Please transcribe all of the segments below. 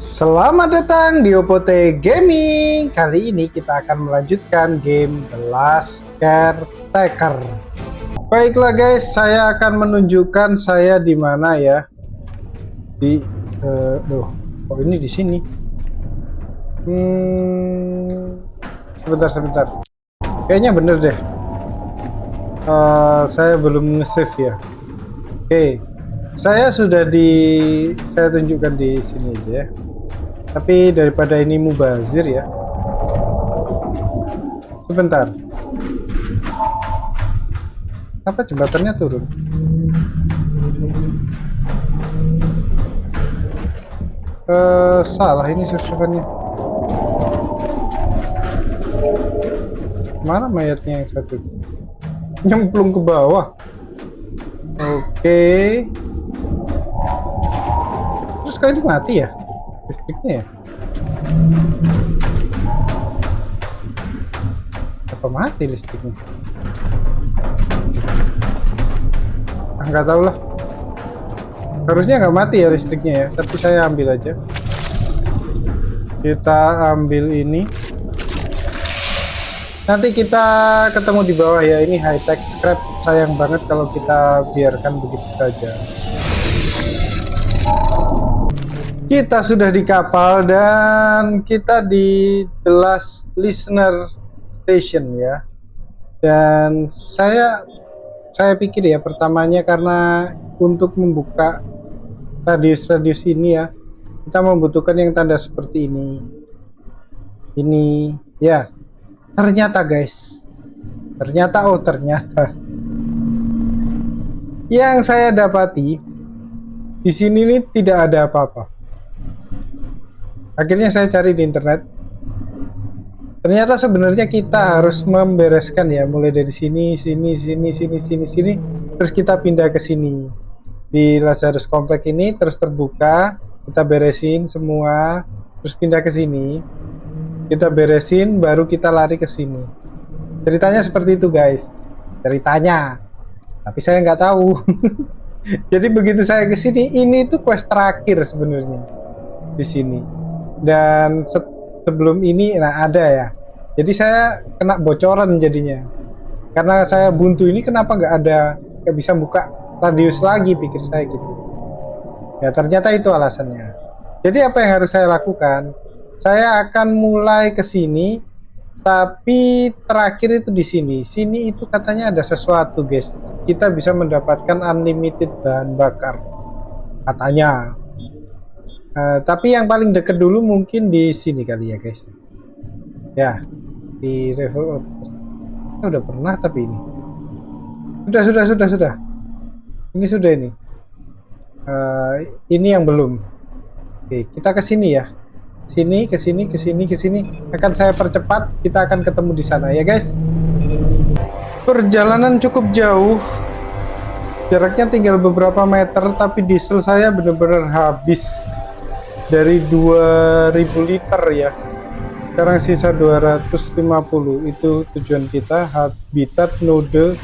Selamat datang di Opote Gaming. Kali ini kita akan melanjutkan game The Last Caretaker. Baiklah guys, saya akan menunjukkan saya di mana ya. Di kok ini di sini? Sebentar. Kayaknya bener deh. Saya belum nge-save ya. Oke. Saya tunjukkan di sini aja ya. Tapi daripada ini mubazir ya. Sebentar. Apa jembatannya turun? Salah ini susukannya. Mana mayatnya yang satu? Nyemplung ke bawah. Oke. Terus kali ini mati ya? Listriknya ya? Apa mati listriknya? Nggak tahu lah. Harusnya nggak mati ya listriknya ya, tapi saya ambil aja. Kita ambil ini. Nanti kita ketemu di bawah ya. Ini high tech scrap. Sayang banget kalau kita biarkan begitu saja. Kita sudah di kapal dan kita di The Last Listener Station ya. Dan saya pikir ya pertamanya karena untuk membuka radius ini ya, kita membutuhkan yang tanda seperti ini. Ini ya. Ternyata guys. Ternyata yang saya dapati di sini nih tidak ada apa-apa. Akhirnya saya cari di internet. Ternyata sebenarnya kita harus membereskan ya, mulai dari sini, terus kita pindah ke sini. Di Lazarus Komplek ini terus terbuka, kita beresin semua, terus pindah ke sini. Kita beresin, baru kita lari ke sini. Ceritanya seperti itu guys. Ceritanya. Tapi saya nggak tahu. Jadi begitu saya ke sini, ini tuh quest terakhir sebenarnya di sini. Dan sebelum ini ada ya. Jadi saya kena bocoran jadinya. Karena saya buntu ini kenapa nggak bisa buka radius lagi, pikir saya gitu. Ya ternyata itu alasannya. Jadi apa yang harus saya lakukan? Saya akan mulai ke sini, tapi terakhir itu di sini. Sini itu katanya ada sesuatu, guys. Kita bisa mendapatkan unlimited bahan bakar, katanya. Tapi yang paling deket dulu mungkin di sini kali ya, guys. Ya, di level kita udah pernah tapi ini. Sudah. Ini sudah ini. Ini yang belum. Oke, kita ke sini ya. Ke sini. Akan saya percepat, kita akan ketemu di sana ya, guys. Perjalanan cukup jauh. Jaraknya tinggal beberapa meter, tapi diesel saya benar-benar habis. Dari 2000 liter ya. Sekarang sisa 250. Itu tujuan kita, habitat node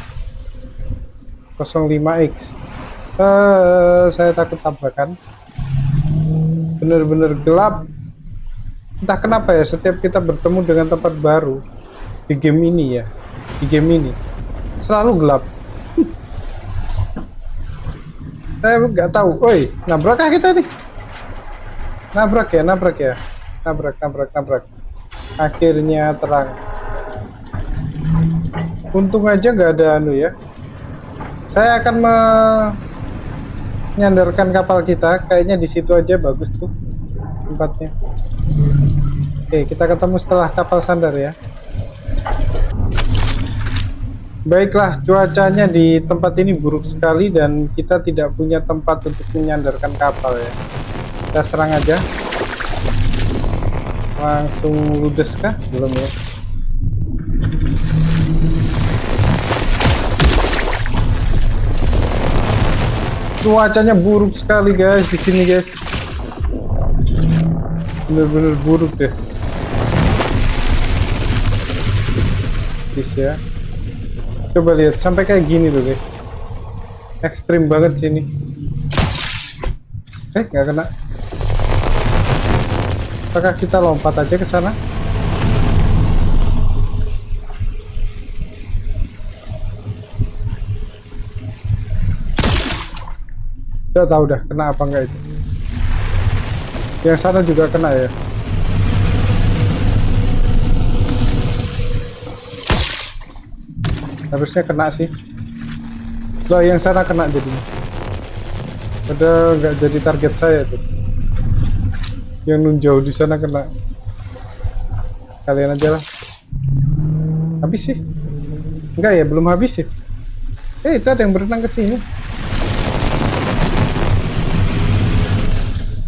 05X. Saya takut tabrakan. Bener-bener gelap. Entah kenapa ya, setiap kita bertemu dengan tempat baru di game ini ya, selalu gelap. Saya nggak tahu. Oi, nabrakkah kita nih? Nabrak ya. Akhirnya terang. Untung aja nggak ada anu ya. Saya akan menyandarkan kapal kita. Kayaknya di situ aja bagus tuh tempatnya. Oke, kita ketemu setelah kapal sandar ya. Baiklah, cuacanya di tempat ini buruk sekali dan kita tidak punya tempat untuk menyandarkan kapal ya. Kita serang aja. Langsung ludes kah? Belum ya. Cuacanya buruk sekali guys di sini guys. Bener-bener buruk deh. Bisa ya. Coba lihat sampai kayak gini loh guys. Ekstrim banget sini. Nggak kena. Apakah kita lompat aja ke sana? Tidak tahu dah kena apa enggak itu. Yang sana juga kena ya. Harusnya kena sih. Loh, yang sana kena jadinya. Padahal nggak jadi target saya tuh. Yang nunjau di sana kena. Kalian aja lah. Habis sih? Enggak ya, belum habis sih. Itu ada yang berenang ke sini.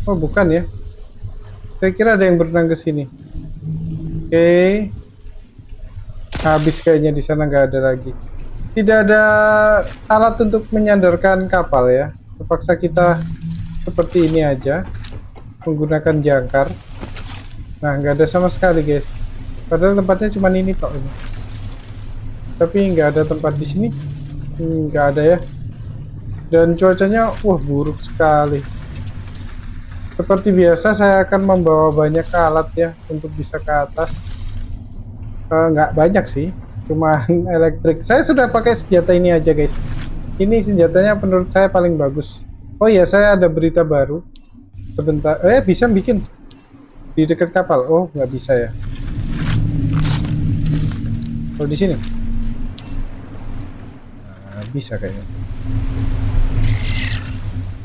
Oh, bukan ya. Saya kira ada yang berenang ke sini. Oke. Habis kayaknya di sana nggak ada lagi. Tidak ada alat untuk menyandarkan kapal ya. Terpaksa kita seperti ini aja. Menggunakan jangkar. Nah, nggak ada sama sekali guys. Padahal tempatnya cuma ini tok ini. Tapi nggak ada tempat di sini. Nggak ada ya. Dan cuacanya wah buruk sekali. Seperti biasa saya akan membawa banyak alat ya untuk bisa ke atas. Nggak banyak sih, cuma elektrik. Saya sudah pakai senjata ini aja guys. Ini senjatanya menurut saya paling bagus. Oh iya, saya ada berita baru. Sebentar, bisa bikin di dekat kapal. Oh, nggak bisa ya. Oh, di sini. Nah, bisa kayaknya.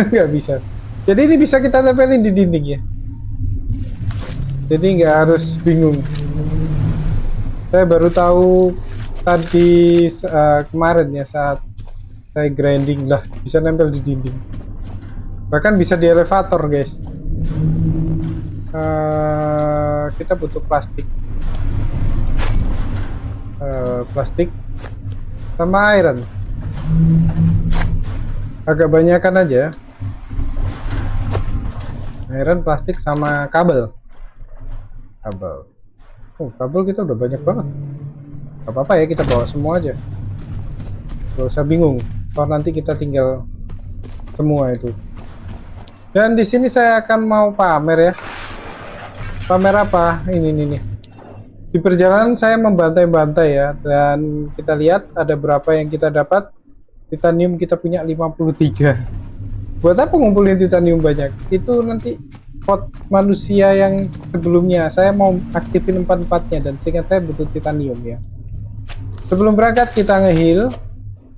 Nggak bisa. Jadi ini bisa kita tempelin di dinding ya. Jadi nggak harus bingung. Saya baru tahu tadi kemarin ya saat saya grinding lah bisa nempel di dinding. Bahkan bisa di elevator guys. Kita butuh plastik. Plastik sama iron. Agak banyakan aja. Iron, plastik, sama kabel. Oh, kabel kita udah banyak banget. Gak apa-apa ya, kita bawa semua aja. Gak usah bingung. Kalau nanti kita tinggal semua itu. Dan di sini saya akan mau pamer ya. Pamer apa? Ini nih. Di perjalanan saya membantai-bantai ya. Dan kita lihat ada berapa yang kita dapat. Titanium kita punya 53. Buat apa ngumpulin titanium banyak? Itu nanti pot manusia yang sebelumnya saya mau aktifin 4-4-nya dan seingat saya butuh titanium ya. Sebelum berangkat kita nge-heal,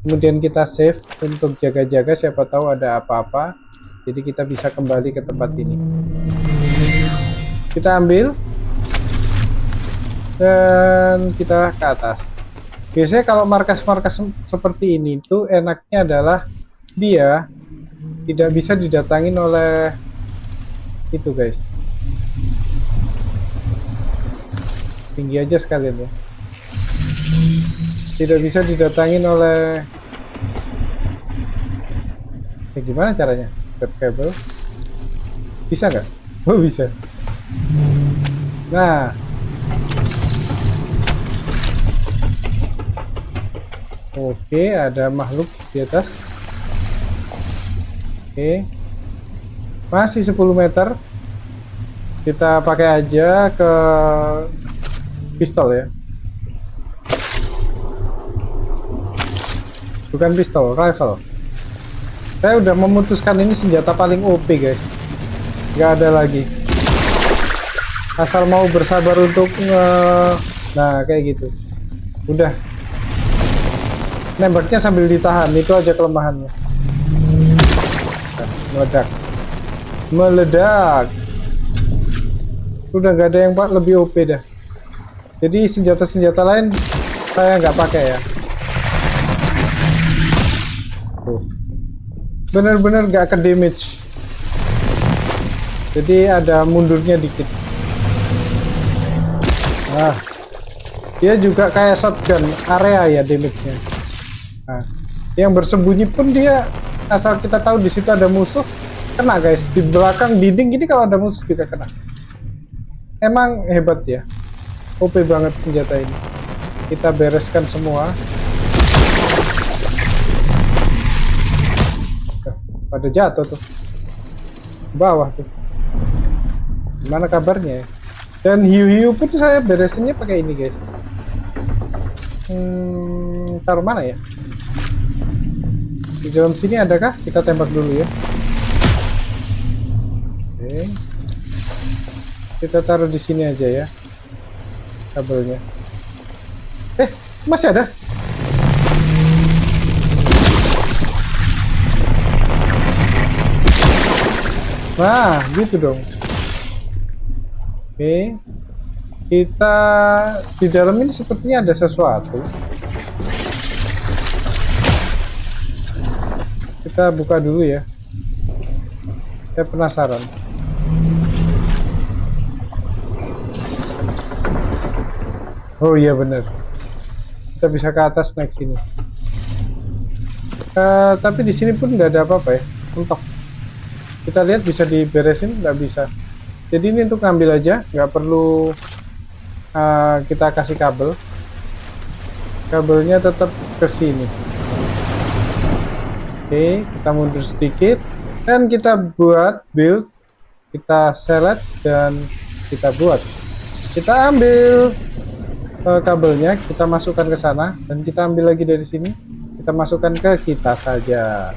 kemudian kita save untuk jaga-jaga siapa tahu ada apa-apa. Jadi kita bisa kembali ke tempat ini. Kita ambil dan kita ke atas. Biasanya kalau markas-markas seperti ini tuh enaknya adalah dia tidak bisa didatangin oleh itu guys. Tinggi aja sekalian ya. Tidak bisa didatangin oleh gimana caranya? Cut cable bisa nggak? Oh bisa. Nah, oke, ada makhluk di atas. Oke, masih 10 meter. Kita pakai aja ke pistol ya. Bukan pistol, rifle. Saya udah memutuskan ini senjata paling OP guys. Gak ada lagi. Asal mau bersabar untuk nah kayak gitu. Udah. Nembaknya sambil ditahan, itu aja kelemahannya. Meledak. Udah nggak ada yang lebih OP dah. Jadi senjata-senjata lain saya nggak pakai ya. Bener-bener nggak ke damage. Jadi ada mundurnya dikit. Nah, dia juga kayak shotgun area ya damage-nya. Nah, yang bersembunyi pun dia asal kita tahu di situ ada musuh kena guys. Di belakang dinding gini kalau ada musuh juga kena. Emang hebat ya. OP banget senjata ini. Kita bereskan semua. Pada jatuh tuh. Bawah tuh. Gimana kabarnya ya? Dan hiu-hiu pun saya beresinnya pakai ini guys. Taruh mana ya? Di dalam sini adakah? Kita tembak dulu ya. Oke. Kita taruh di sini aja ya kabelnya. Masih ada? Nah, gitu dong. Oke. Kita di dalam ini sepertinya ada sesuatu. Kita buka dulu ya. Saya penasaran. Oh iya bener. Kita bisa ke atas naik sini. Tapi di sini pun nggak ada apa-apa ya. Mentok. Kita lihat bisa diberesin, nggak bisa. Jadi ini untuk ngambil aja, nggak perlu kita kasih kabel. Kabelnya tetap ke sini. Oke, kita mundur sedikit dan kita buat build. Kita select dan kita buat. Kita ambil kabelnya, kita masukkan ke sana dan kita ambil lagi dari sini. Kita masukkan ke kita saja.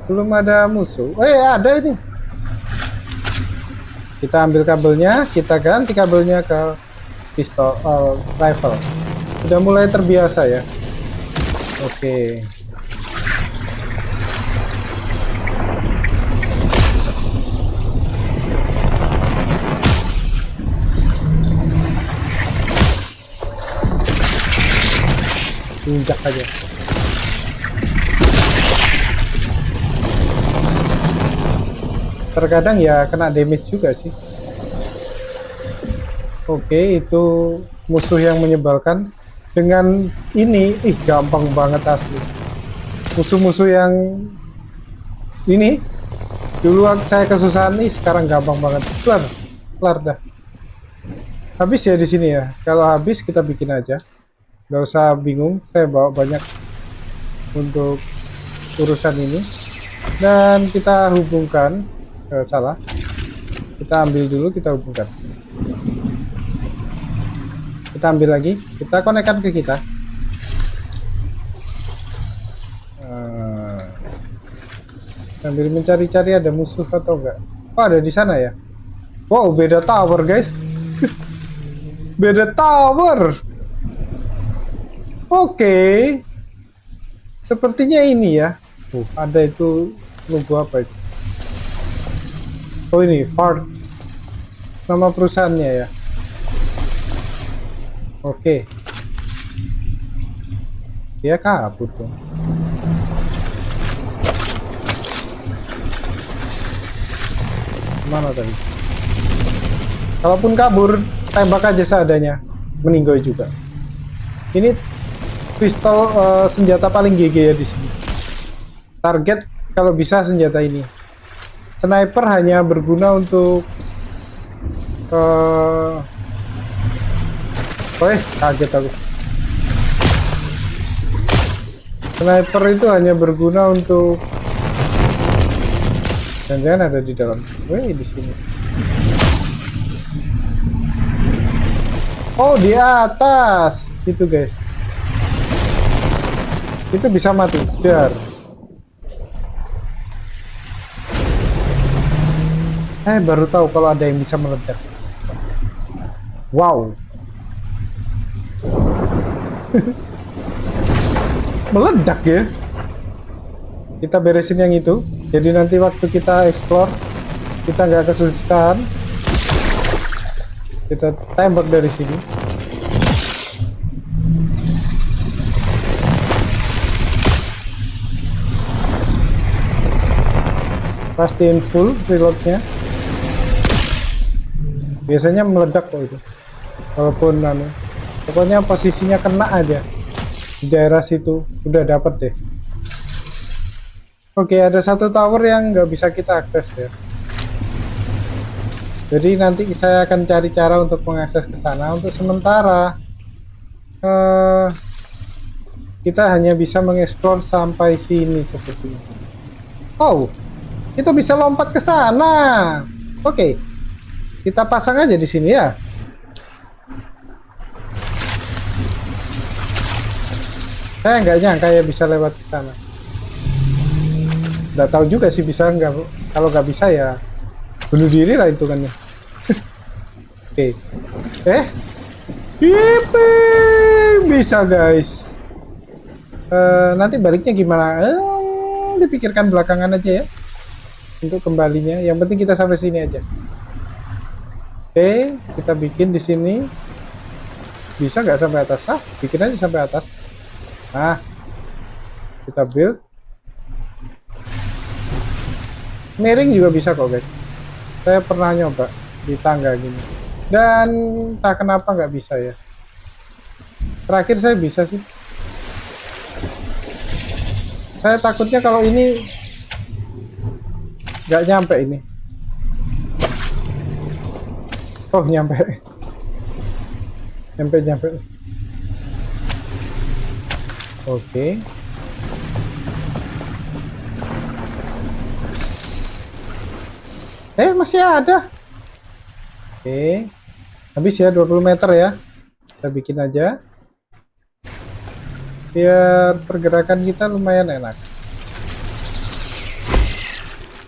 Belum ada musuh. Ada ini. Kita ambil kabelnya, kita ganti kabelnya ke pistol rifle. Sudah mulai terbiasa ya. Oke. Injak aja. Terkadang ya kena damage juga sih. Oke, itu musuh yang menyebalkan. Dengan ini, gampang banget asli. Musuh-musuh yang ini dulu saya kesusahan nih, sekarang gampang banget. Kelar dah. Habis ya di sini ya. Kalau habis kita bikin aja. Nggak usah bingung, saya bawa banyak untuk urusan ini. Dan kita hubungkan, salah. Kita ambil dulu, kita hubungkan. Kita ambil lagi, kita konekkan ke kita. Sambil mencari-cari ada musuh atau enggak. Oh, ada di sana ya. Wow, beda tower guys. Beda tower. Oke. Sepertinya ini ya. Ada itu logo apa itu? Oh ini, Fart. Nama perusahaannya ya. Oke. Dia kabur dong. Mana tadi? Kalaupun kabur, tembak aja seadanya. Meninggal juga. Ini pistol senjata paling GG ya di sini. Target kalau bisa senjata ini. Sniper hanya berguna untuk kaget aku. Sniper itu hanya berguna untuk jangan ada di dalam. Di sini. Oh, di atas. Itu, guys. Itu bisa mati. Dar. Baru tahu kalau ada yang bisa meledak. Wow. Meledak ya. Kita beresin yang itu. Jadi nanti waktu kita explore, kita nggak kesusahan. Kita tembak dari sini. Pastiin full reloadnya. Biasanya meledak kok itu. Walaupun pokoknya posisinya kena aja di daerah situ udah dapat deh. Oke, ada satu tower yang nggak bisa kita akses ya. Jadi nanti saya akan cari cara untuk mengakses ke sana. Untuk sementara kita hanya bisa mengeksplor sampai sini seperti ini. Oh, kita bisa lompat ke sana. Oke. Kita pasang aja di sini ya. Saya nggak nyangka ya bisa lewat ke sana. Nggak tahu juga sih bisa nggak. Kalau nggak bisa ya bunuh diri lah itu kan ya. Oke. Yippee! Bisa guys. Nanti baliknya gimana? Dipikirkan belakangan aja ya. Untuk kembalinya. Yang penting kita sampai sini aja. Oke, kita bikin di sini. Bisa nggak sampai atas? Bikin aja sampai atas. Nah, kita build. Miring juga bisa kok guys. Saya pernah nyoba di tangga gini. Dan tak kenapa nggak bisa ya. Terakhir saya bisa sih. Saya takutnya kalau ini nggak nyampe ini. Oh nyampe. Nyampe. Oke. Masih ada. Oke. Habis ya 20 meter ya. Kita bikin aja. Biar pergerakan kita lumayan enak.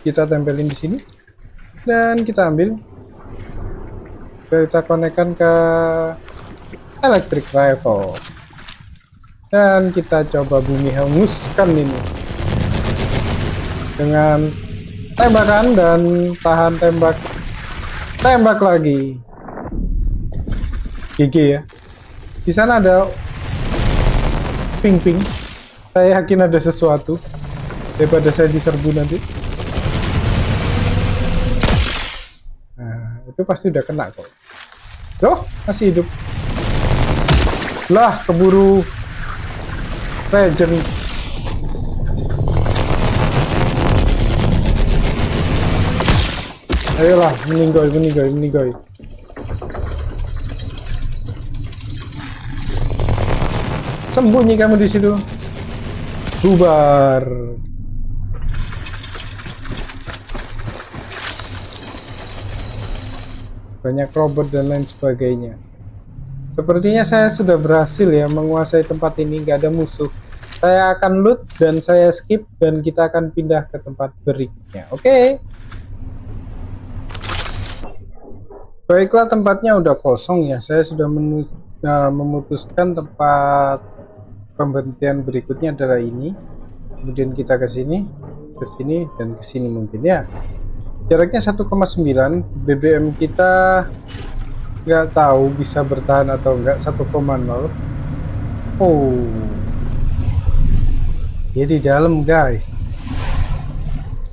Kita tempelin di sini. Dan kita ambil. Kita konekkan ke electric rifle. Dan kita coba bumi hanguskan ini dengan tembakan dan tahan tembak lagi. GG ya. Di sana ada ping. Saya yakin ada sesuatu daripada saya diserbu nanti. Nah, itu pasti udah kena kok. Loh, masih hidup. Lah, keburu Legend. Ayolah, meninggoy. Sembunyi kamu di situ. Bubar. Banyak robot dan lain sebagainya. Sepertinya saya sudah berhasil ya menguasai tempat ini, nggak ada musuh. Saya akan loot dan saya skip dan kita akan pindah ke tempat berikutnya. Oke. Baiklah, tempatnya udah kosong ya. Saya sudah memutuskan tempat pemberhentian berikutnya adalah ini. Kemudian kita ke sini, dan ke sini mungkin ya. Jaraknya 1,9. BBM kita nggak tahu bisa bertahan atau enggak. 1,0. Oh, dia di dalam guys,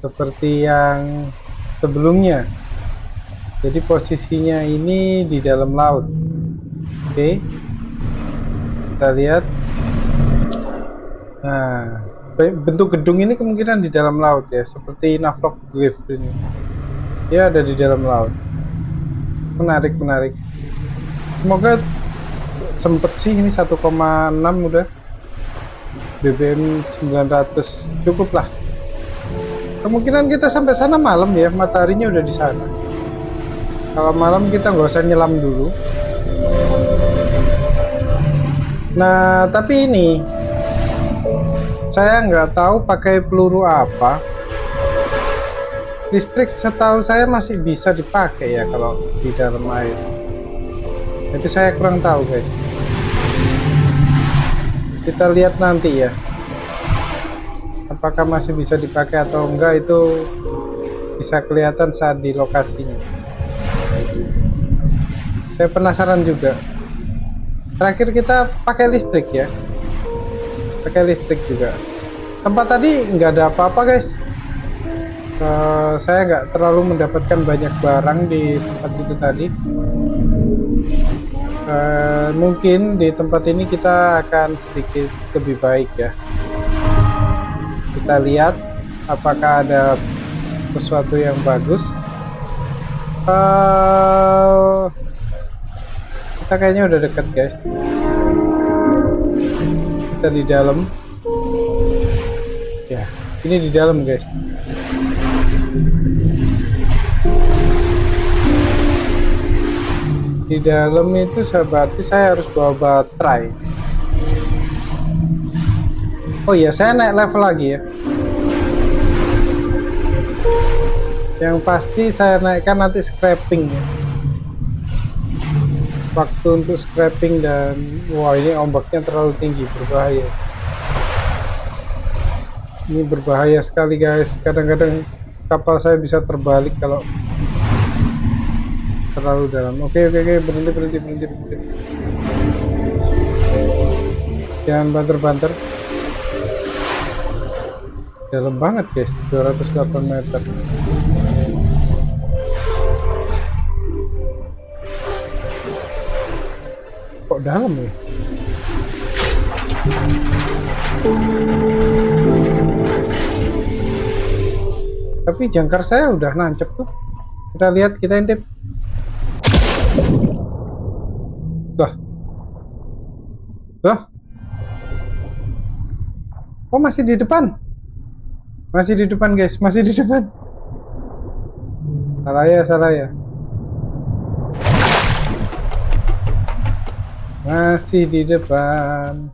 seperti yang sebelumnya. Jadi posisinya ini di dalam laut. Oke, kita lihat. Nah, bentuk gedung ini kemungkinan di dalam laut ya, seperti Navlok Griff ini. Dia ada di dalam laut. Menarik. Semoga sempet sih, ini 1,6 udah. BBM 900 cukup lah. Kemungkinan kita sampai sana malam ya, mataharinya udah di sana. Kalau malam kita nggak usah nyelam dulu. Nah, tapi ini saya nggak tahu pakai peluru apa. Listrik setahu saya masih bisa dipakai ya kalau di dalam air. Itu saya kurang tahu guys. Kita lihat nanti ya, apakah masih bisa dipakai atau enggak, itu bisa kelihatan saat di lokasinya. Saya penasaran juga. Terakhir kita pakai listrik ya, pakai listrik juga. Tempat tadi nggak ada apa-apa guys. Saya nggak terlalu mendapatkan banyak barang di tempat itu tadi. Mungkin di tempat ini kita akan sedikit lebih baik ya. Kita lihat apakah ada sesuatu yang bagus. Kita kayaknya udah deket guys. Kita di dalam ya, ini di dalam guys. Di dalam itu berarti saya harus bawa baterai. Oh iya, saya naik level lagi ya. Yang pasti saya naikkan nanti scrapping ya. Waktu untuk scrapping dan wah, ini ombaknya terlalu tinggi, berbahaya. Ini berbahaya sekali guys. Kadang-kadang kapal saya bisa terbalik kalau terlalu dalam. Oke, berhenti. Jangan banter-banter. Dalam banget guys, 208 meter. Kok dalam ya? Tapi jangkar saya udah nancep tuh. Kita lihat, kita intip. Lah, oh masih di depan. Masih di depan guys, masih di depan. Salah ya. Masih di depan.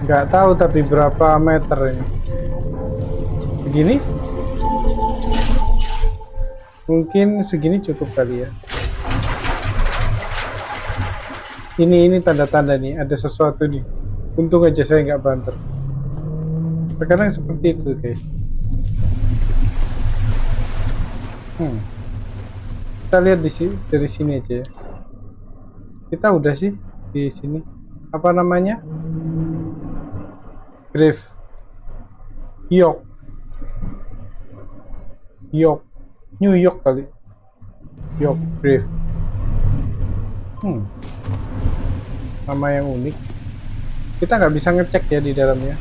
Nggak tahu tapi berapa meter ini. Begini? Mungkin segini cukup kali ya. Ini tanda-tanda nih, ada sesuatu nih. Untung aja saya nggak banter. Terkadang seperti itu guys. Kita lihat di sini, dari sini aja ya. Kita udah sih di sini. Apa namanya? Grave York, New York kali. York Grave. Nama yang unik. Kita nggak bisa ngecek ya di dalamnya.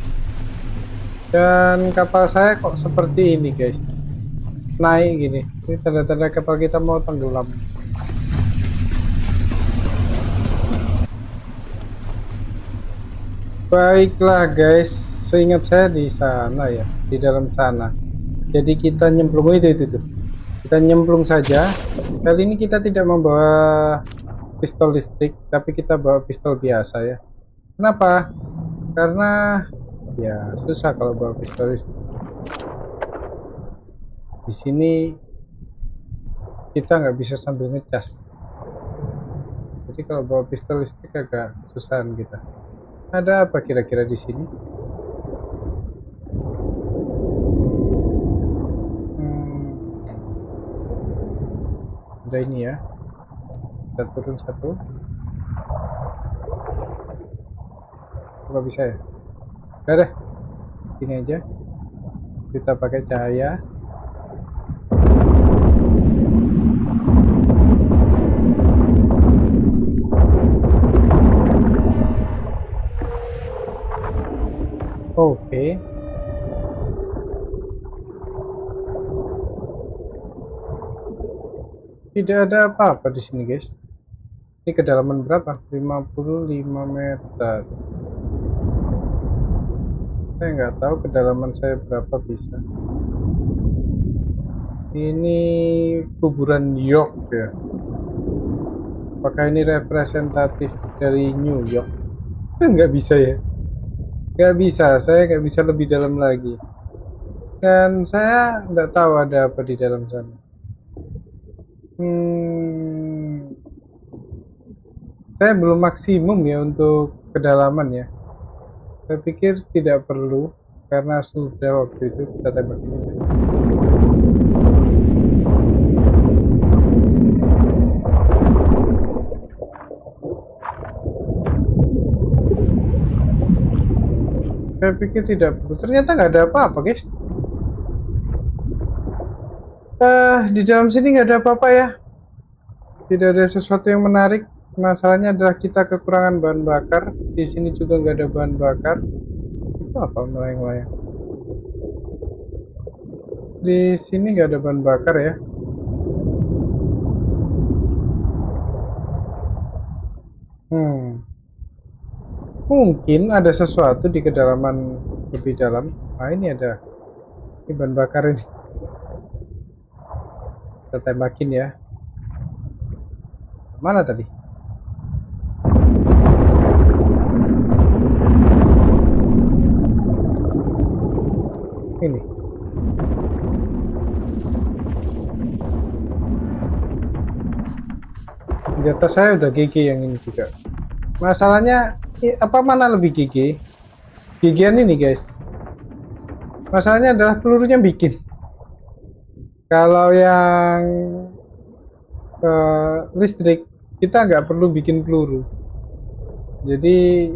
Dan kapal saya kok seperti ini guys, naik gini. Ini tanda-tanda kapal kita mau tenggelam. Baiklah guys, seingat saya di sana ya, di dalam sana. Jadi kita nyemplung itu. Kita nyemplung saja. Kali ini kita tidak membawa pistol listrik, tapi kita bawa pistol biasa ya. Kenapa? Karena ya susah kalau bawa pistol listrik. Di sini kita nggak bisa sambil ngecas. Jadi kalau bawa pistol listrik agak susahan kita. Ada apa kira-kira di sini? Ada ini ya. Kita turun satu. Apa bisa ya? Udah deh. Ini aja. Kita pakai cahaya. Oke. Tidak ada apa-apa di sini, guys. Ini kedalaman berapa? 55 meter. Saya nggak tahu kedalaman saya berapa bisa. Ini kuburan York ya. Apakah ini representatif dari New York? Nggak bisa ya. Nggak bisa, saya nggak bisa lebih dalam lagi. Dan saya nggak tahu ada apa di dalam sana. Saya belum maksimum ya untuk kedalaman ya. Saya pikir tidak perlu karena sudah waktu itu kita tembak ini. Saya pikir tidak perlu. Ternyata nggak ada apa-apa, guys. Di dalam sini nggak ada apa-apa ya. Tidak ada sesuatu yang menarik. Masalahnya adalah kita kekurangan bahan bakar. Di sini juga nggak ada bahan bakar. Itu apa melayang-layang? Di sini nggak ada bahan bakar ya. Hmm, mungkin ada sesuatu di kedalaman lebih dalam. Nah, ini ada. Ini bahan bakar ini. Kita tembakin ya. Mana tadi? Ini. Di atas saya udah GG yang ini juga. Masalahnya apa mana lebih GG? GG-an ini guys. Masalahnya adalah pelurunya bikin. Kalau yang listrik kita nggak perlu bikin peluru. Jadi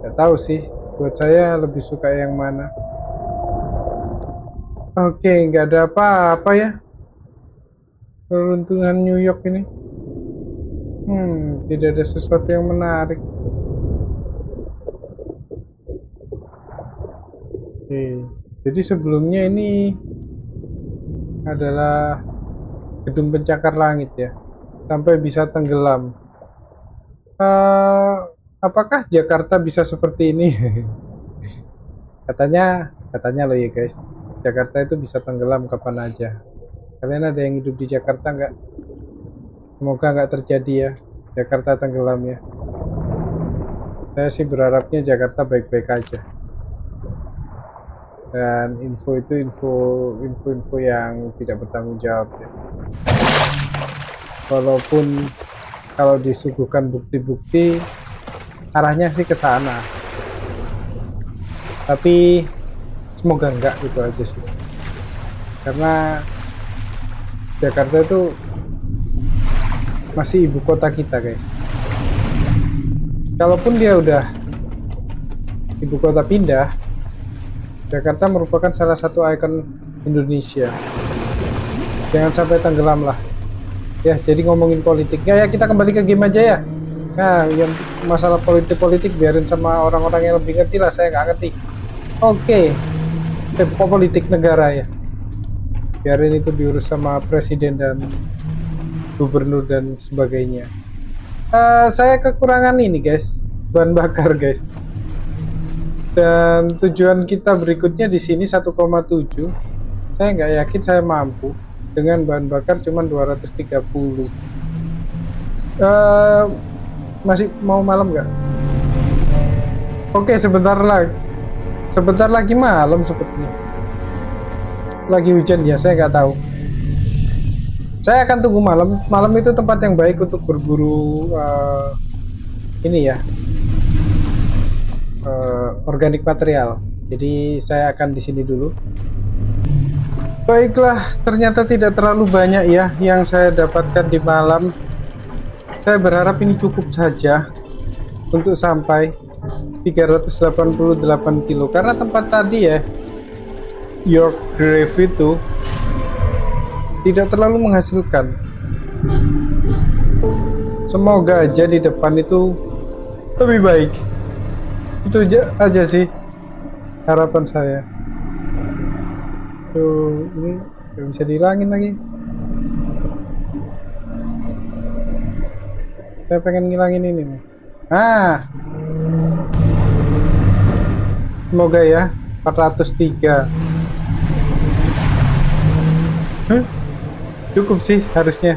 nggak tahu sih. Buat saya lebih suka yang mana. Oke, nggak ada apa-apa ya. Peruntungan New York ini. Tidak ada sesuatu yang menarik. Oke, jadi sebelumnya ini adalah gedung pencakar langit ya, sampai bisa tenggelam. Apakah Jakarta bisa seperti ini? Katanya loh ya guys, Jakarta itu bisa tenggelam kapan aja. Kalian ada yang hidup di Jakarta nggak? Semoga nggak terjadi ya, Jakarta tenggelam ya. Saya sih berharapnya Jakarta baik-baik aja. Dan info itu info yang tidak bertanggung jawab ya. Walaupun kalau disuguhkan bukti-bukti arahnya sih ke sana, tapi semoga enggak gitu aja sih, karena Jakarta itu masih ibu kota kita guys. Kalaupun dia udah ibu kota pindah, Jakarta merupakan salah satu ikon Indonesia. Jangan sampai tenggelam lah. Ya, jadi ngomongin politik. Ya, kita kembali ke game aja ya. Nah, yang masalah politik biarin sama orang-orang yang lebih ngerti lah. Saya nggak ngerti. Oke. Politik negara ya. Biarin itu diurus sama presiden dan gubernur dan sebagainya. Saya kekurangan ini guys, bahan bakar guys. Dan tujuan kita berikutnya di sini 1,7. Saya nggak yakin saya mampu dengan bahan bakar cuma 230. Masih mau malam nggak? Oke, sebentar lagi malam sepertinya. Lagi hujan ya, saya nggak tahu. Saya akan tunggu malam. Malam itu tempat yang baik untuk berburu ini ya. Organik material. Jadi saya akan di sini dulu. Baiklah, ternyata tidak terlalu banyak ya yang saya dapatkan di malam. Saya berharap ini cukup saja untuk sampai 388 kilo, karena tempat tadi ya, York Grave itu tidak terlalu menghasilkan. Semoga aja di depan itu lebih baik. Itu aja sih harapan saya. Tuh, ini gak bisa dihilangin lagi. Saya pengen ngilangin ini nih. Semoga ya 403. Cukup sih harusnya.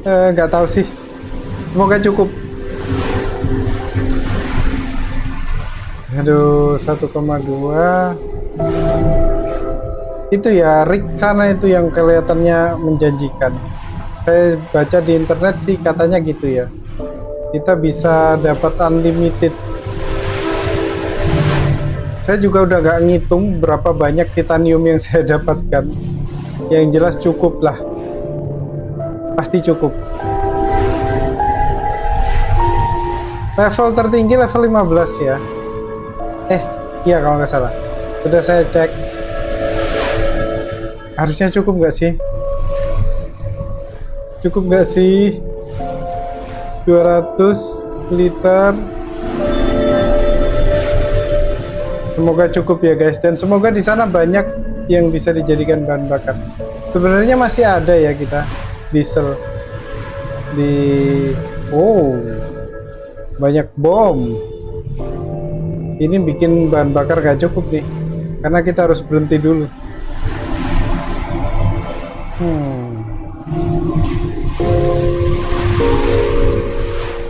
Nggak tahu sih. Semoga cukup. Aduh, 1,2. Itu ya, rig sana itu yang kelihatannya menjanjikan. Saya baca di internet sih katanya gitu ya. Kita bisa dapat unlimited. Saya juga udah gak ngitung berapa banyak titanium yang saya dapatkan. Yang jelas cukup lah. Pasti cukup. Level tertinggi level 15 ya. Iya kalau nggak salah. Sudah saya cek. Harusnya cukup nggak sih? Cukup nggak sih? 200 liter. Semoga cukup ya guys. Dan semoga di sana banyak yang bisa dijadikan bahan bakar. Sebenarnya masih ada ya kita diesel di Oh, banyak bom. Ini bikin bahan bakar gak cukup nih, karena kita harus berhenti dulu.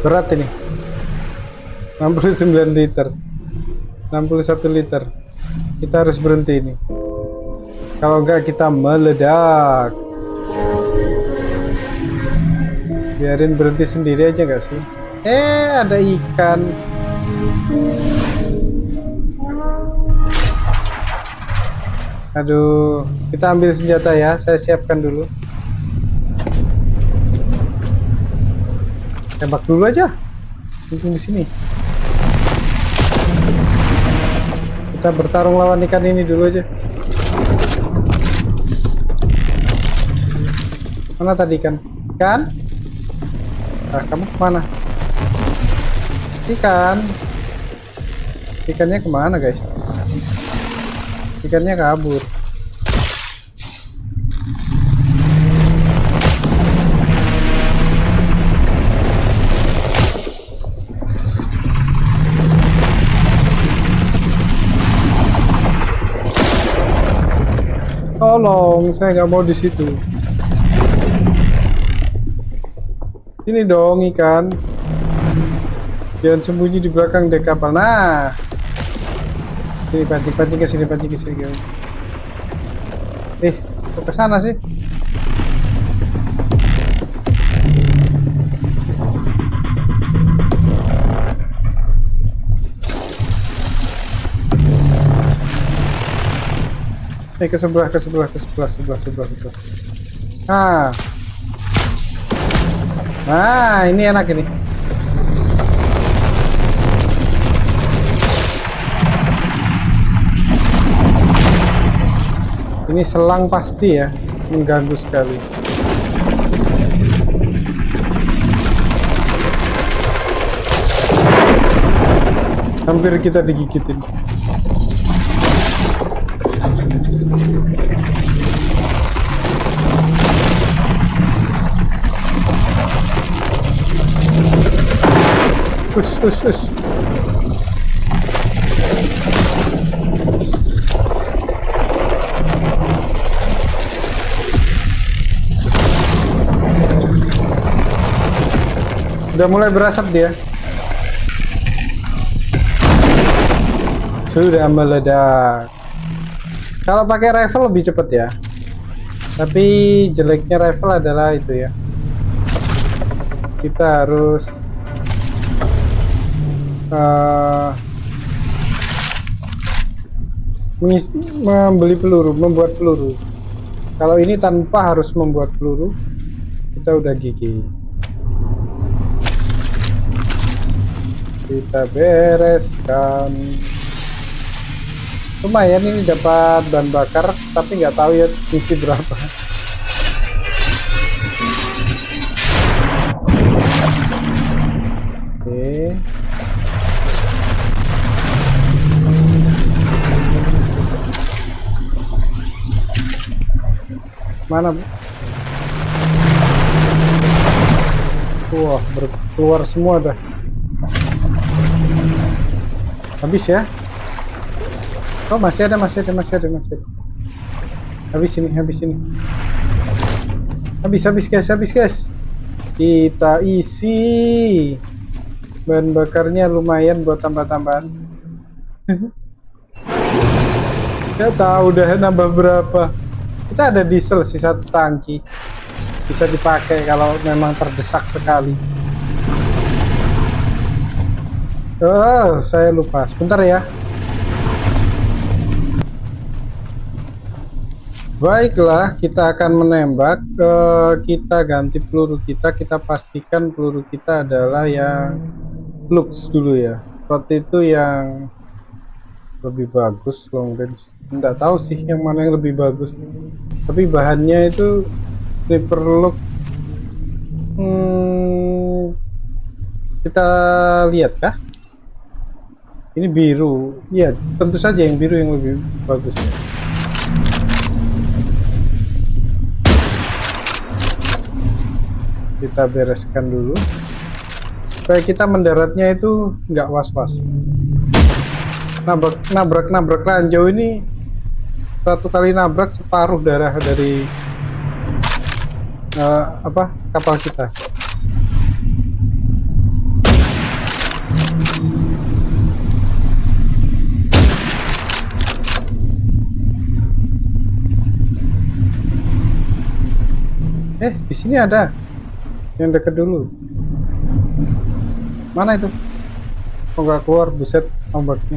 Berat ini. 69 liter. 61 liter. Kita harus berhenti ini. Kalau enggak kita meledak. Biarin berhenti sendiri aja nggak sih? Ada ikan. Aduh, kita ambil senjata ya. Saya siapkan dulu. Tembak dulu aja. Mungkin di sini. Kita bertarung lawan ikan ini dulu aja. Mana tadi ikan? Ikan? Nah, kamu kemana? Ikan. Ikannya kemana, guys? Ikannya kabur. Tolong, saya nggak mau di situ. Ini dong ikan. Jangan sembunyi di belakang dek kapal. Nah, sini pancing ke sini, pancing ke sini. Kok ke sana sih? Ke sebelah. Nah, ini enak ini. Ini selang pasti ya, mengganggu sekali. Hampir kita digigitin. Us. Udah mulai berasap dia. Sudah meledak. Kalau pakai rifle lebih cepat ya. Tapi jeleknya rifle adalah itu ya. Kita harus membeli peluru, membuat peluru. Kalau ini tanpa harus membuat peluru, kita udah gigi. Kita bereskan. Lumayan ini dapat bahan bakar, tapi nggak tahu ya isi berapa. Oke. Mana? Wah, keluar semua dah. Habis ya? Oh, masih ada. Habis ini. Habis guys. Kita isi. Bahan bakarnya lumayan buat tambah-tambahan. Gak tahu udah nambah berapa. Kita ada diesel sih, 1 tangki. Bisa dipakai kalau memang terdesak sekali. Oh, saya lupa. Sebentar ya. Baiklah, kita akan menembak. Kita ganti peluru kita. Kita pastikan peluru kita adalah yang Lux dulu ya. Seperti itu yang lebih bagus, long range. Nggak tahu sih yang mana yang lebih bagus. Tapi bahannya itu Sniper Lux. Kita lihat kah? Ini biru. Iya, tentu saja yang biru yang lebih bagus. Kita bereskan dulu. supaya kita mendaratnya itu nggak was-was. Nabrak ranjau ini, satu kali nabrak separuh darah dari kapal kita. Di sini ada yang dekat dulu. Mana itu? Oh, nggak keluar, buset ombaknya.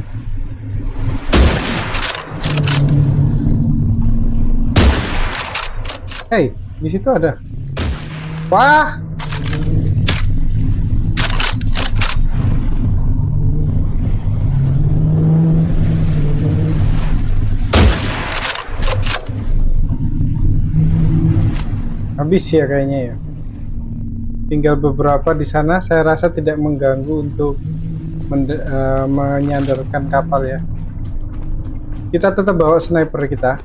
Di situ ada. Wah. Habis ya kayaknya ya. Tinggal beberapa di sana, saya rasa tidak mengganggu untuk menyandarkan kapal ya. Kita tetap bawa sniper kita.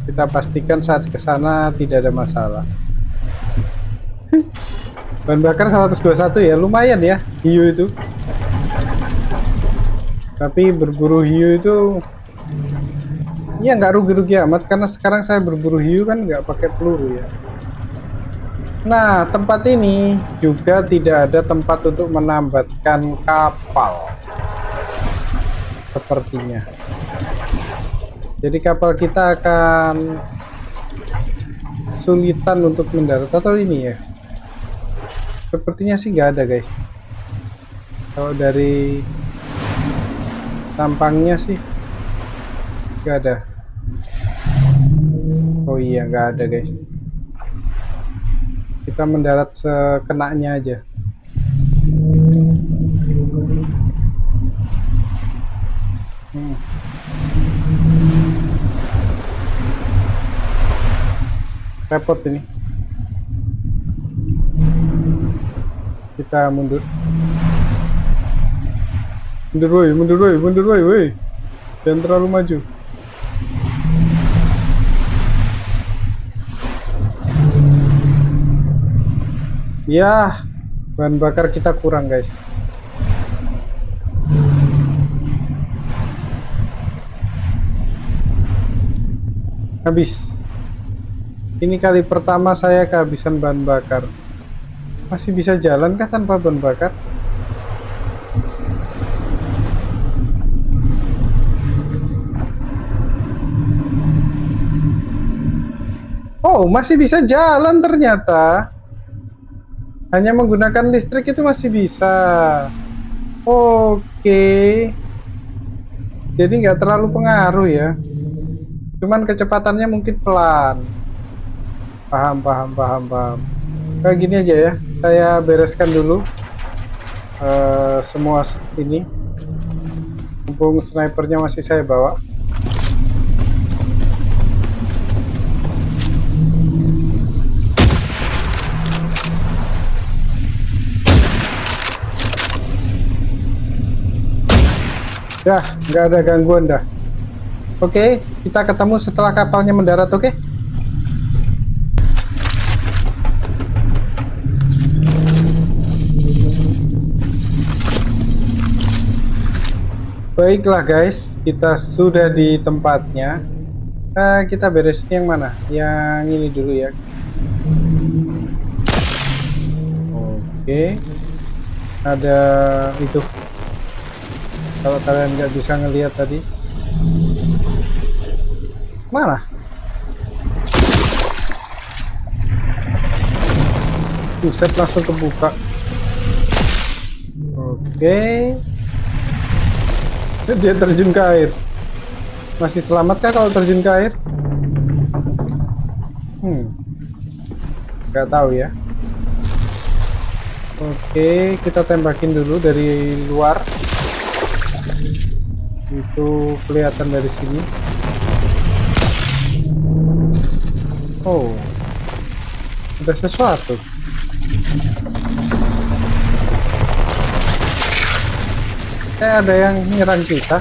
Kita pastikan saat ke sana tidak ada masalah. Bahan bakar 121 ya, lumayan ya hiu itu. Tapi berburu hiu itu ya nggak rugi-rugi amat, karena sekarang saya berburu hiu kan nggak pakai peluru ya. Nah, tempat ini juga tidak ada tempat untuk menambatkan kapal sepertinya. Jadi kapal kita akan sulitan untuk mendarat, atau ini ya. Sepertinya sih nggak ada guys. Kalau dari tampangnya sih nggak ada. Oh iya, nggak ada guys. Kita mendarat sekenanya aja. Repot ini. Kita mundur. Mundur woi. Jangan terlalu maju. Ya, bahan bakar kita kurang guys. Habis. Ini kali pertama saya kehabisan bahan bakar. Masih bisa jalan kah tanpa bahan bakar? Oh, masih bisa jalan ternyata. Hanya menggunakan listrik itu masih bisa. Oke. Jadi nggak terlalu pengaruh ya. Cuman kecepatannya mungkin pelan. Paham. Kayak gini aja ya. Saya bereskan dulu semua ini. Mumpung snipernya masih saya bawa. Dah, nggak ada gangguan dah. Oke, kita ketemu setelah kapalnya mendarat, oke? Baiklah guys, kita sudah di tempatnya. Kita beresin yang mana? Yang ini dulu ya. Oke. Ada itu. Kalau kalian nggak bisa ngelihat tadi, mana? Buset, langsung kebuka. Oke. Dia terjun ke air. Masih selamat kah kalau terjun ke air? Nggak tahu ya. Oke, kita tembakin dulu dari luar. Itu kelihatan dari sini. Oh, ada sesuatu. Kayak ada yang nyerang kita.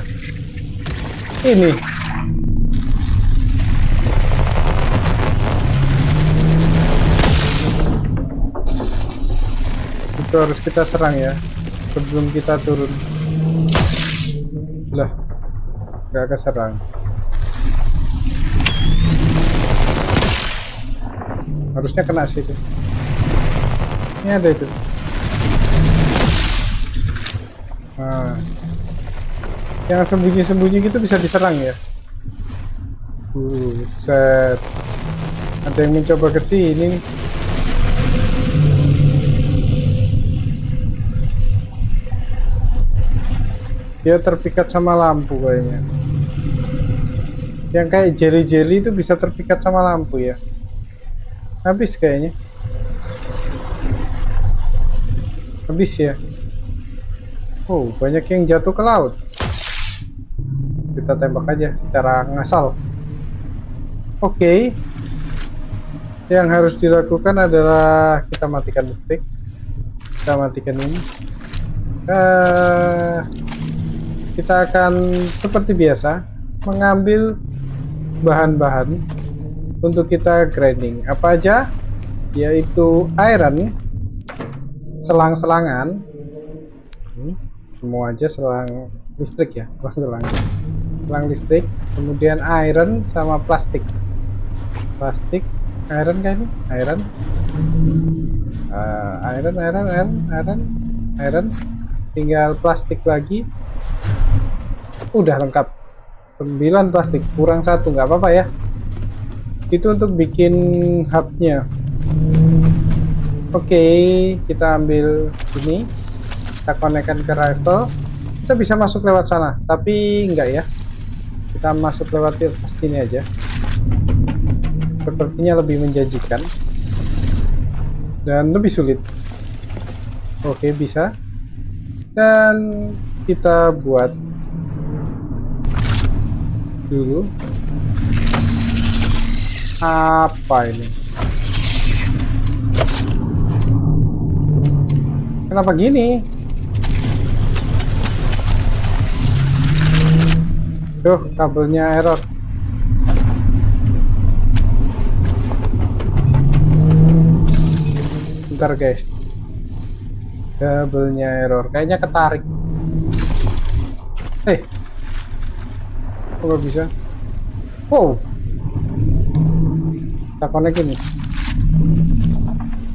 Ini. Itu harus kita serang ya sebelum kita turun. Lah, nggak keserang. Harusnya kena sih itu. Ini ada itu. Nah, yang sembunyi-sembunyi gitu bisa diserang ya. Set. Ada yang mencoba ke sini nih. Dia terpikat sama lampu kayaknya. Yang kayak jelly-jelly itu bisa terpikat sama lampu ya. Habis kayaknya. Habis ya. Oh, banyak yang jatuh ke laut. Kita tembak aja secara ngasal. Oke. Yang harus dilakukan adalah kita matikan listrik. Kita matikan ini. Kita akan seperti biasa mengambil bahan-bahan untuk kita grinding. Apa aja? Yaitu iron, selang-selangan, semua aja selang listrik ya, selang listrik. Kemudian iron sama plastik. Iron kan ini? Iron. Tinggal plastik lagi. Udah lengkap. 9 plastik, kurang 1, nggak apa-apa ya. Itu untuk bikin hubnya. Oke, kita ambil ini, kita konekkan ke rifle. Kita bisa masuk lewat sana, tapi enggak ya. Kita masuk lewat sini aja. Sepertinya lebih menjanjikan dan lebih sulit. Oke, bisa. Dan kita buat dulu apa ini? Kenapa gini? Tuh, kabelnya error. Bentar guys, kabelnya error, kayaknya ketarik. Kok nggak bisa? Wow, kita connect ini.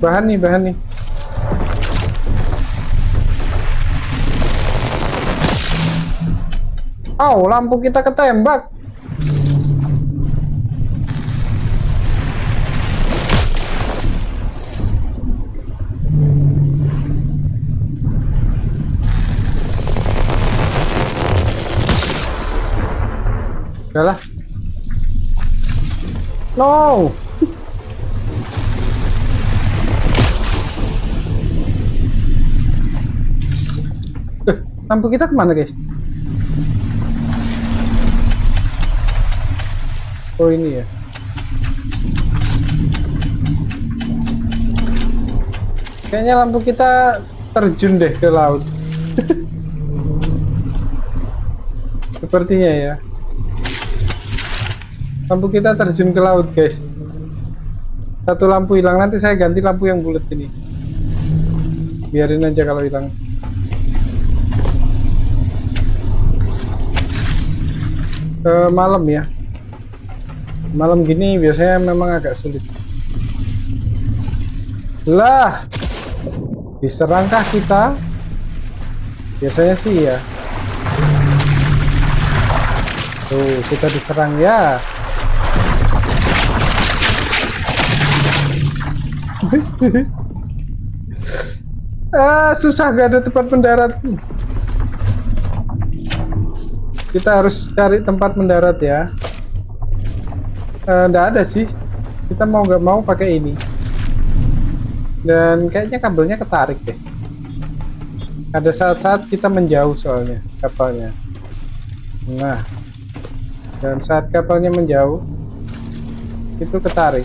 Bahan nih. Lampu kita ketembak. Udahlah. No. Lampu kita kemana guys? Oh ini ya. Kayaknya lampu kita terjun deh ke laut. Sepertinya ya. Lampu kita terjun ke laut guys. Satu lampu hilang, nanti saya ganti lampu yang bulat ini. Biarin aja kalau hilang. Malam ya. Malam gini biasanya memang agak sulit. Lah, diserangkah kita? Biasanya sih ya. Tuh, kita diserang ya. Susah, gak ada tempat mendarat. Kita harus cari tempat mendarat ya. Nggak ada sih. Kita mau nggak mau pakai ini. Dan kayaknya kabelnya ketarik deh. Ada saat-saat kita menjauh soalnya kapalnya. Nah, dan saat kapalnya menjauh itu ketarik.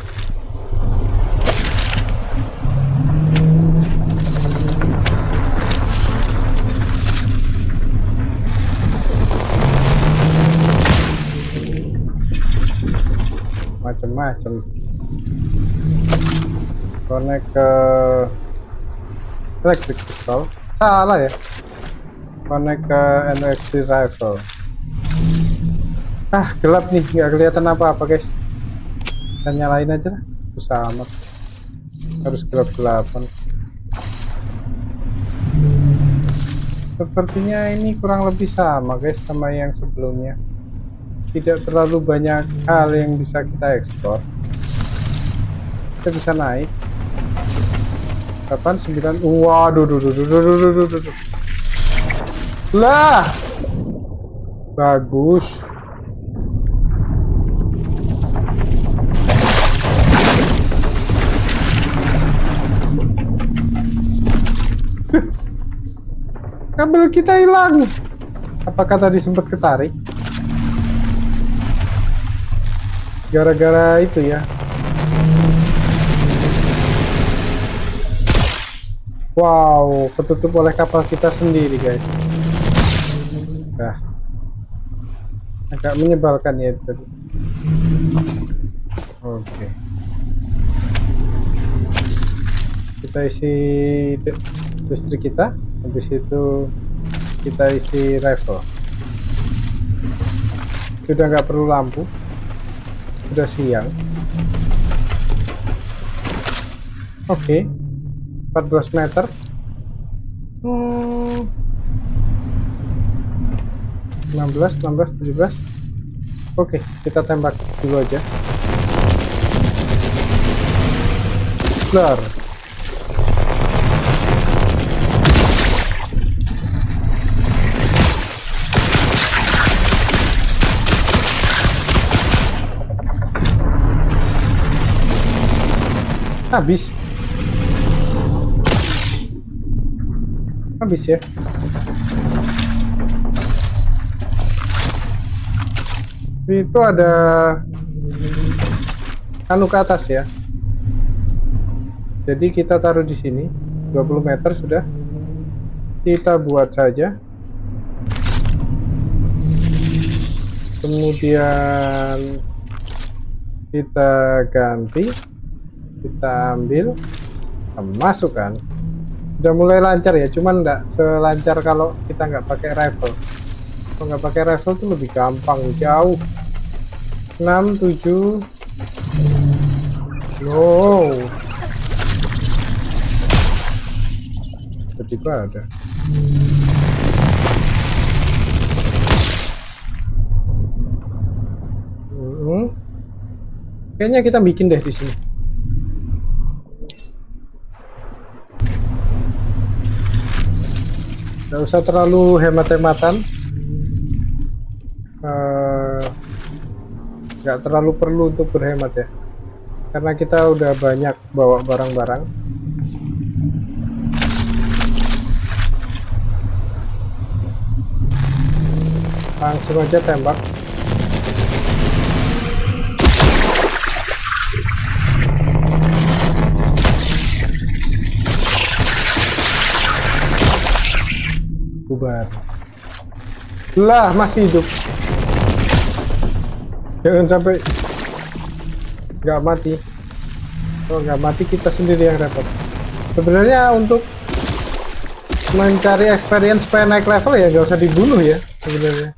Macam-macam. Connect ke Electric pistol. Salah ya. Connect ke electric rifle. Ah, gelap nih, nggak kelihatan apa-apa guys. Kita nyalain aja lah. Susah amat. Harus gelap-gelapan. Sepertinya ini kurang lebih sama guys sama yang sebelumnya. Tidak terlalu banyak hal yang bisa kita ekspor. Kita bisa naik. Kapan 9? Waduh, lah, bagus. Kabel kita hilang. Apakah tadi sempat ketarik? Gara-gara itu ya. Wow, ketutup oleh kapal kita sendiri guys. Nah, agak menyebalkan ya itu. Oke. Kita isi listrik kita, habis itu kita isi rifle. Sudah nggak perlu lampu, sudah siang. Oke. 14 meter. 16, 17. Oke, kita tembak dulu aja. Blur. Habis ya. Itu ada anu ke atas ya. Jadi kita taruh di sini 20 meter sudah. Kita buat saja. Kemudian kita ganti, kita ambil, kita masukkan. Udah mulai lancar ya, cuman nggak selancar kalau kita nggak pakai rifle. Kalau nggak pakai rifle tuh lebih gampang, jauh. 6, 7. Wow, tiba-tiba ada. Kayaknya kita bikin deh di sini. Nggak usah terlalu hemat-hematan. Nggak terlalu perlu untuk berhemat ya, karena kita udah banyak bawa barang-barang. Langsung aja tembak. Bubar. Lah, masih hidup. Jangan sampai nggak mati. Kalau nggak mati kita sendiri yang repot. Sebenarnya untuk mencari experience supaya naik level ya nggak usah dibunuh ya sebenarnya.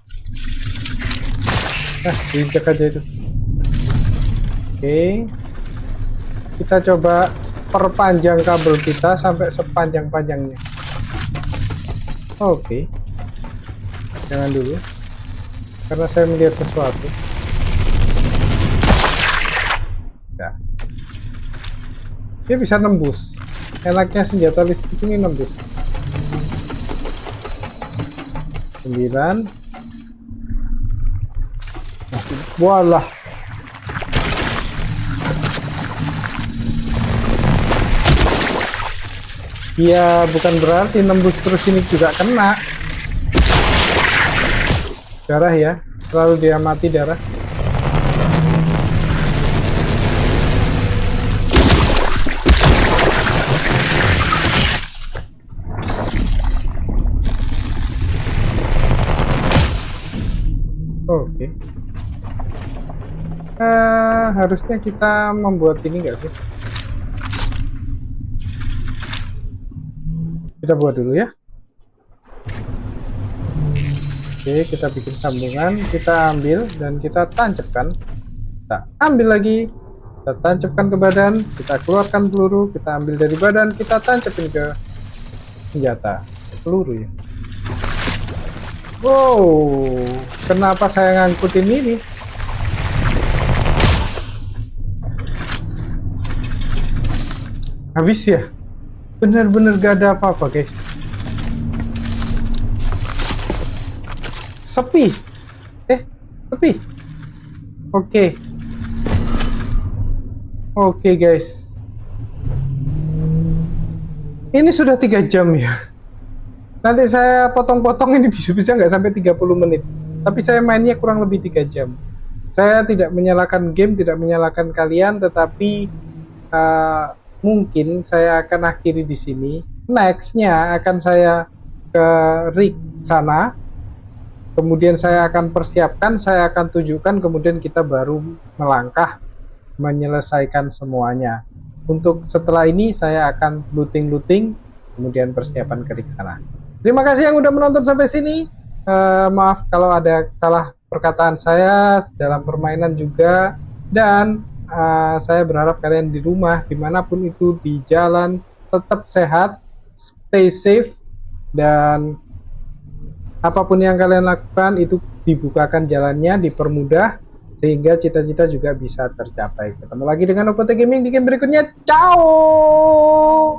Diinjak aja itu. Oke. Kita coba perpanjang kabel kita sampai sepanjang-panjangnya. Oke. Jangan dulu. Karena saya melihat sesuatu. Ya. Dia bisa nembus. Enaknya senjata listrik ini nembus. 9. Walah. Ya bukan berarti nembus terus ini juga kena. Darah ya, selalu dia mati darah. Oke. Harusnya kita membuat ini enggak sih? Kita buat dulu ya. Oke, kita bikin sambungan, kita ambil dan kita tancapkan. Kita ambil lagi, kita tancapkan ke badan, kita keluarkan peluru, kita ambil dari badan, kita tancapin ke senjata. Peluru ya. Wow, kenapa saya ngangkutin ini? Habis ya? Bener-bener gak ada apa-apa guys. Sepi. Sepi. Oke. Oke guys. Ini sudah 3 jam ya. Nanti saya potong-potong ini bisa-bisa nggak sampai 30 menit. Tapi saya mainnya kurang lebih 3 jam. Saya tidak menyalahkan game, tidak menyalahkan kalian, tetapi mungkin saya akan akhiri di sini. Nextnya akan saya ke rig sana. Kemudian saya akan persiapkan, saya akan tunjukkan, kemudian kita baru melangkah menyelesaikan semuanya. Untuk setelah ini saya akan looting-looting, kemudian persiapan ke rig sana. Terima kasih yang udah menonton sampai sini. Maaf kalau ada salah perkataan saya dalam permainan juga. Dan saya berharap kalian di rumah, dimanapun itu, di jalan, tetap sehat, stay safe, dan apapun yang kalian lakukan itu dibukakan jalannya, dipermudah, sehingga cita-cita juga bisa tercapai. Ketemu lagi dengan Okote Gaming di game berikutnya. Ciao!